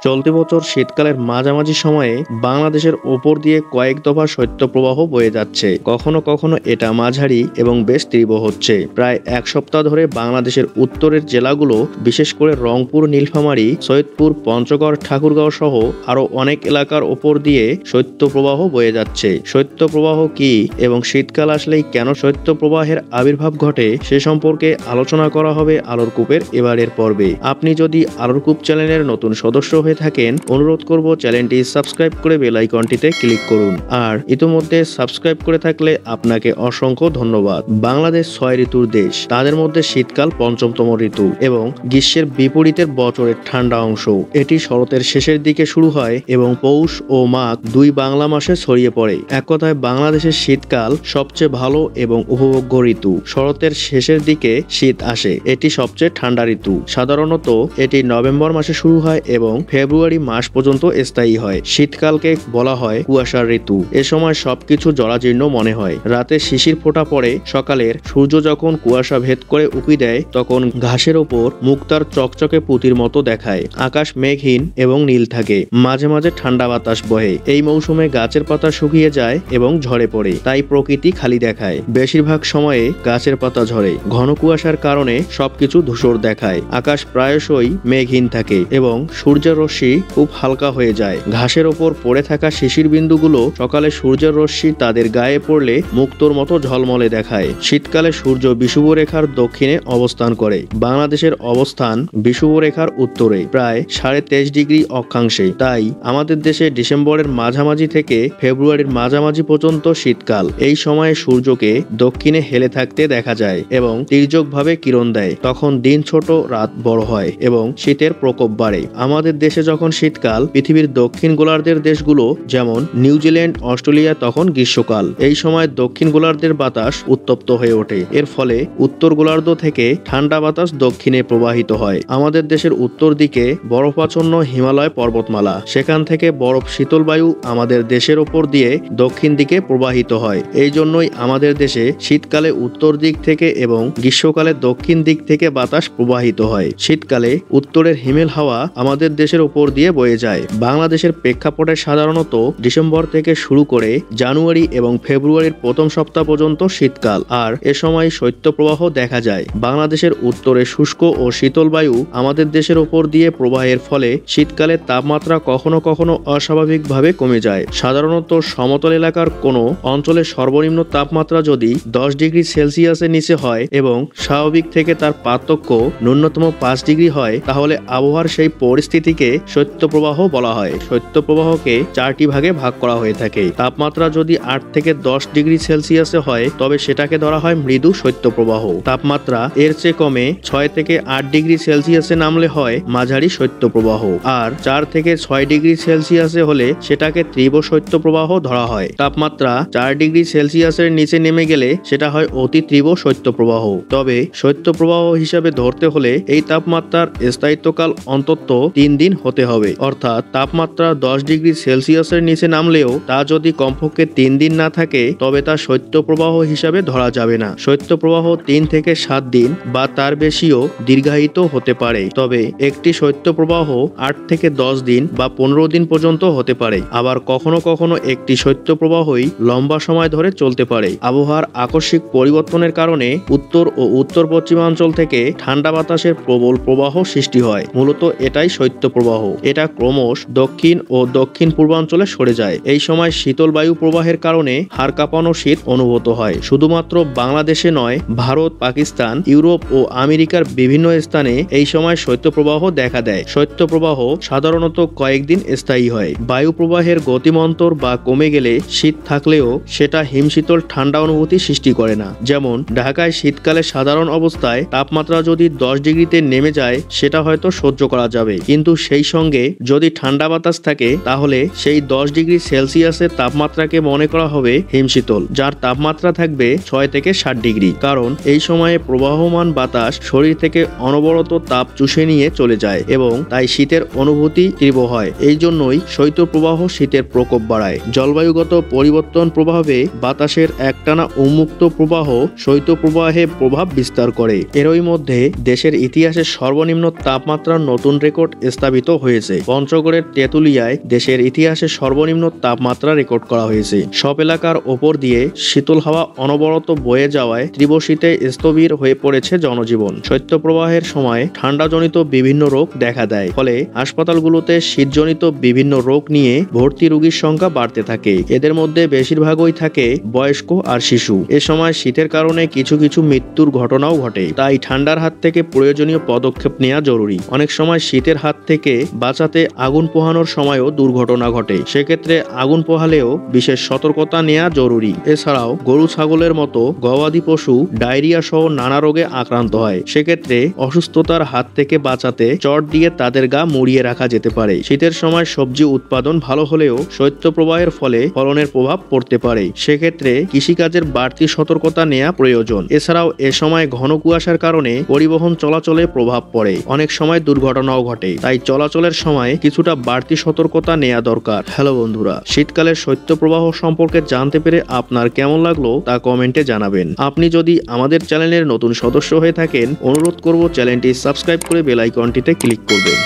চলতি বছর শীতকালের মাঝামাঝি সময়ে বাংলাদেশের ওপর দিয়ে কয়েক দফা শৈত্যপ্রবাহ বয়ে যাচ্ছে। কখনো কখনো এটা মাঝারি এবং বেশ তীব্র হচ্ছে। প্রায় এক সপ্তাহ ধরে বাংলাদেশের উত্তরের জেলাগুলো, বিশেষ করে রংপুর, নীলফামারী, সৈয়দপুর, পঞ্চগড়, ঠাকুরগাঁও সহ আরও অনেক এলাকার ওপর দিয়ে শৈত্যপ্রবাহ বয়ে যাচ্ছে। শৈত্যপ্রবাহ কি এবং শীতকাল আসলেই কেন শৈত্যপ্রবাহের আবির্ভাব ঘটে সে সম্পর্কে আলোচনা করা হবে আলোর কূপের এবারের পর্বে। আপনি যদি আলোর কূপ চ্যানেলের নতুন সদস্য হয়ে থাকেন, অনুরোধ করব চ্যানেলটি সাবস্ক্রাইব করে বেল আইকনটিতে ক্লিক করুন। আর ইতোমধ্যে সাবস্ক্রাইব করে থাকলে আপনাকে অসংখ্য ধন্যবাদ। বাংলাদেশ 6 ঋতুর দেশ। তাদের মধ্যে শীতকাল পঞ্চমতম ঋতু এবং গ্রীষ্মের বিপরীতের বছরের ঠান্ডা অংশ। এটি শরতের শেষের দিকে শুরু হয় এবং পৌষ ও মাঘ দুই বাংলা মাসে ছড়িয়ে পড়ে। এক কথায় বাংলাদেশের শীতকাল সবচেয়ে ভালো এবং উপভোগ্য ঋতু। শরতের শেষের দিকে শীত আসে। এটি সবচেয়ে ঠান্ডা ঋতু। সাধারণত এটি নভেম্বর মাসে শুরু হয় এবং ফেব্রুয়ারি মাস পর্যন্ত স্থায়ী হয়। শীতকালকে বলা হয় কুয়াশার ঋতু। এ সময় সবকিছু জরাজীর্ণ মনে হয়। রাতে শিশির ফোঁটা পড়ে। সকালের সূর্য যখন কুয়াশা ভেদ করে উঁকি দেয়, তখন ঘাসের ওপর মুক্তার চকচকে পুঁতির মতো দেখায়। আকাশ মেঘহীন এবং নীল থাকে। মাঝে মাঝে ঠান্ডা বাতাস বহে। এই মৌসুমে গাছের পাতা শুকিয়ে যায় এবং ঝরে পড়ে, তাই প্রকৃতি খালি দেখায়। বেশিরভাগ সময়ে গাছের পাতা ঝরে। ঘন কুয়াশার কারণে সবকিছু ধূসর দেখায়। আকাশ প্রায়শই মেঘহীন থাকে এবং সূর্যের রশ্মি খুব হালকা হয়ে যায়। ঘাসের ওপর পড়ে থাকা শিশির বিন্দুগুলো সকালে সূর্যের রশ্মি তাদের গায়ে পড়লে মুক্তোর মতো ঝলমলে দেখায়। শীতকালে সূর্য বিষুবরেখার দক্ষিণে অবস্থান করে। বাংলাদেশের অবস্থান বিষুবরেখার উত্তরে, প্রায় 23.5 ডিগ্রি অক্ষাংশে। তাই আমাদের দেশে ডিসেম্বরের মাঝামাঝি থেকে ফেব্রুয়ারির মাঝামাঝি পর্যন্ত শীতকাল। এই সময়ে সূর্যকে দক্ষিণে হেলে থাকতে দেখা যায় এবং তির্যকভাবে কিরণ দেয়। তখন দিন ছোট, রাত বড় হয় এবং শীতের প্রকোপ বাড়ে। আমাদের দেশে যখন শীতকাল, পৃথিবীর দক্ষিণ গোলার্ধের দেশগুলো যেমন নিউজিল্যান্ড, অস্ট্রেলিয়া তখন গ্রীষ্মকাল। এই সময় দক্ষিণ গোলার্ধের বাতাস উত্তপ্ত হয়ে ওঠে। এর ফলে উত্তর গোলার্ধ থেকে ঠান্ডা বাতাস দক্ষিণে প্রবাহিত হয়। আমাদের দেশের উত্তর দিকে বরফাচ্ছন্ন হিমালয় পর্বতমালা। সেখান থেকে বরফ শীতল বায়ু আমাদের দেশের ওপর দিয়ে দক্ষিণ দিকে প্রবাহিত হয়। এই জন্যই আমাদের দেশে শীতকালে উত্তর দিক থেকে এবং গ্রীষ্মকালে দক্ষিণ দিক থেকে বাতাস প্রবাহিত হয়। শীতকালে উত্তরের হিমেল হাওয়া আমাদের দেশের উপর দিয়ে বয়ে যায়। বাংলাদেশের প্রেক্ষাপটে সাধারণত ডিসেম্বর থেকে শুরু করে জানুয়ারি এবং ফেব্রুয়ারির প্রথম সপ্তাহ পর্যন্ত শীতকাল, আর এ সময় শৈত্যপ্রবাহ দেখা যায়। বাংলাদেশের উত্তরে শুষ্ক ও শীতল বায়ু আমাদের দেশের উপর দিয়ে প্রবাহের ফলে শীতকালে তাপমাত্রা কখনো কখনো অস্বাভাবিকভাবে কমে যায়। সাধারণত সমতল এলাকার কোনো অঞ্চলে সর্বনিম্ন তাপমাত্রা যদি 10 ডিগ্রি সেলসিয়াসের নিচে হয় এবং স্বাভাবিক থেকে তার পার্থক্য ন্যূনতম 5 ডিগ্রি হয়, তাহলে আবহাওয়ার সেই পরিস্থিতিকে শৈত্যপ্রবাহ বলা হয়। শৈত্যপ্রবাহকে 4টি ভাগে ভাগ করা হয়ে থাকে। তাপমাত্রা যদি 8 থেকে 10 ডিগ্রি সেলসিয়াসে হয়, তবে সেটাকে ধরা হয় মৃদু শৈত্যপ্রবাহ। তাপমাত্রা এর চেয়ে কমে 6 থেকে 8 ডিগ্রি সেলসিয়াসে নামলে হয় মাঝারি শৈত্যপ্রবাহ, আর 4 থেকে 6 ডিগ্রি সেলসিয়াসে হলে সেটাকে তীব্র শৈত্যপ্রবাহ ধরা হয়। তাপমাত্রা 4 ডিগ্রি সেলসিয়াসের নিচে নেমে গেলে সেটা হয় অতি তীব্র শৈত্যপ্রবাহ। তবে শৈত্যপ্রবাহ হিসাবে ধরতে হলে এই তাপমাত্রার স্থায়িত্বকাল অন্তত 3 দিন হতে হবে। অর্থাৎ তাপমাত্রা 10 ডিগ্রি সেলসিয়াসের নিচে নামলেও তা যদি কমপক্ষে 3 দিন না থাকে, তবে তা শৈত্যপ্রবাহ হিসাবে ধরা যাবে না। শৈত্যপ্রবাহ 3 থেকে 7 দিন বা তার বেশিও দীর্ঘায়িত হতে পারে। তবে একটি শৈত্যপ্রবাহ 8 থেকে 10 দিন বা 15 দিন পর্যন্ত হতে পারে। আবার কখনো কখনো একটি শৈত্যপ্রবাহই লম্বা সময় ধরে চলতে পারে। আবহাওয়ার আকস্মিক পরিবর্তনের কারণে উত্তর ও উত্তর পশ্চিমাঞ্চল থেকে ঠান্ডা বাতাসের প্রবল প্রবাহ সৃষ্টি হয়। মূলত এটাই শৈত্যপ্রবাহ। এটা ক্রমশ দক্ষিণ ও দক্ষিণ পূর্বাঞ্চলে সরে যায়। এই সময় শীতল বায়ু প্রবাহের কারণে হাড় কাঁপানো শীত অনুভূত হয়। শুধুমাত্র বাংলাদেশে নয়, ভারত, পাকিস্তান, ইউরোপ ও আমেরিকার বিভিন্ন স্থানে এই সময় শৈত্যপ্রবাহ দেখা দেয়। শৈত্যপ্রবাহ সাধারণত কয়েকদিন স্থায়ী হয়। বায়ু প্রবাহের গতিমন্তর বা কমে গেলে শীত থাকলেও সেটা হিমশীতল ঠান্ডা অনুভূতি সৃষ্টি করে না। যেমন ঢাকায় শীতকালে সাধারণ অবস্থায় তাপমাত্রা যদি 10 ডিগ্রিতে নেমে যায়, সেটা হয়তো সহ্য করা যাবে, কিন্তু সেই সঙ্গে যদি ঠান্ডা বাতাস থাকে, তাহলে সেই 10 ডিগ্রি সেলসিয়াসের তাপমাত্রাকে মনে করা হবে হিমশীতল, যার তাপমাত্রা থাকবে 6 থেকে 7 ডিগ্রি। কারণ এই সময়ে প্রবাহমান বাতাস শরীর থেকে অনবরত তাপ চুষে নিয়ে চলে যায় এবং তাই শীতের অনুভূতি তীব্র হয়। এই জন্যই শৈত্যপ্রবাহ শীতের প্রকোপ বাড়ায়। জলবায়ুগত পরিবর্তন প্রভাবে বাতাসের একটানা উন্মুক্ত প্রবাহ শৈত্যপ্রবাহে প্রভাব বিস্তার করে। এরই মধ্যে দেশের ইতিহাসে সর্বনিম্ন তাপমাত্রার নতুন রেকর্ড স্থাপিত প্রমাণিত হয়েছে। পঞ্চগড়ের তেঁতুলিয়ায় দেশের ইতিহাসে সর্বনিম্ন তাপমাত্রা রেকর্ড করা হয়েছে। সব এলাকার ওপর দিয়ে শীতল হাওয়া অনবরত বয়ে যাওয়ায় তীব্র শীতে স্থবির হয়ে পড়েছে জনজীবন। শৈত্যপ্রবাহের সময় ঠান্ডাজনিত বিভিন্ন রোগ দেখা দেয়, ফলে হাসপাতালগুলোতে শীতজনিত বিভিন্ন রোগ নিয়ে ভর্তি রোগীর সংখ্যা বাড়তে থাকে। এদের মধ্যে বেশিরভাগই থাকে বয়স্ক আর শিশু। এ সময় শীতের কারণে কিছু কিছু মৃত্যুর ঘটনাও ঘটে, তাই ঠান্ডার হাত থেকে প্রয়োজনীয় পদক্ষেপ নেওয়া জরুরি। অনেক সময় শীতের হাত থেকে বাঁচাতে আগুন পোহানোর সময়ও দুর্ঘটনা ঘটে, সেক্ষেত্রে আগুন পোহালেও বিশেষ সতর্কতা নেওয়া জরুরি। এছাড়াও গরু ছাগলের মতো গবাদি পশু ডায়রিয়া সহ নানা রোগে আক্রান্ত হয়, সেক্ষেত্রে অসুস্থতার হাত থেকে বাঁচাতে চট দিয়ে তাদের গা মুড়িয়ে রাখা যেতে পারে। শীতের সময় সবজি উৎপাদন ভালো হলেও শৈত্যপ্রবাহের ফলে ফলনের প্রভাব পড়তে পারে, সেক্ষেত্রে কৃষিকাজের বাড়তি সতর্কতা নেওয়া প্রয়োজন। এছাড়াও এ সময় ঘন কুয়াশার কারণে পরিবহন চলাচলে প্রভাব পড়ে, অনেক সময় দুর্ঘটনাও ঘটে, তাই চলাচলের সময় কিছুটা বাড়তি সতর্কতা নেওয়া দরকার। হ্যালো বন্ধুরা, শীতকালের শৈত্যপ্রবাহ সম্পর্কে জানতে পেরে আপনার কেমন লাগলো তা কমেন্টে জানাবেন। আপনি যদি আমাদের চ্যানেলের নতুন সদস্য হয়ে থাকেন, অনুরোধ করব চ্যানেলটি সাবস্ক্রাইব করে বেল আইকনটিতে ক্লিক করবেন।